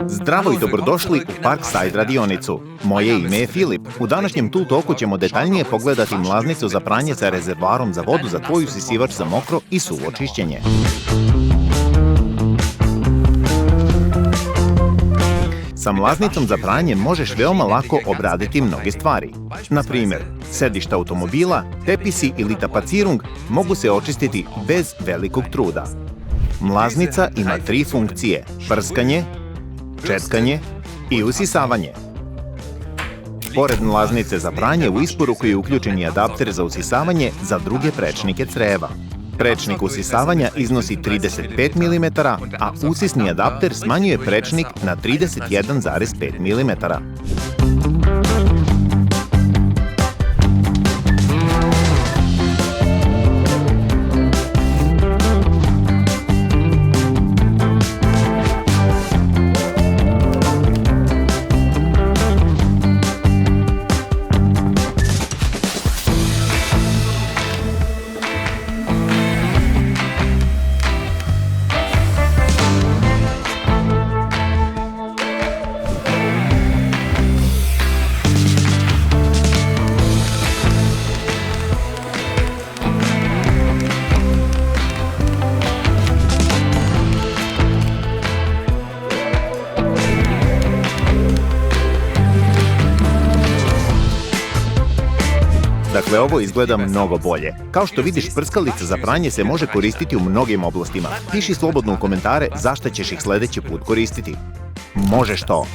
Zdravo i dobrodošli u Parkside radionicu. Moje ime je Filip. U današnjem Tool Talku ćemo detaljnije pogledati mlaznicu za pranje sa rezervoarom za vodu za tvoj usisivač za mokro i suvo čišćenje. Sa mlaznicom za pranje možeš veoma lako obraditi mnoge stvari. Na primjer, sedišta automobila, tepisi ili tapacirung mogu se očistiti bez velikog truda. Mlaznica ima 3 funkcije: prskanje, četkanje i usisavanje. Pored mlaznice za pranje u isporuku je uključen i adapter za usisavanje za druge prečnike creva. Prečnik usisavanja iznosi 35 mm, a usisni adapter smanjuje prečnik na 31,5 mm. Dakle, ovo izgleda mnogo bolje. Kao što vidiš, prskalica za pranje se može koristiti u mnogim oblastima. Piši slobodno u komentare zašto ćeš ih sledeći put koristiti. Možeš to!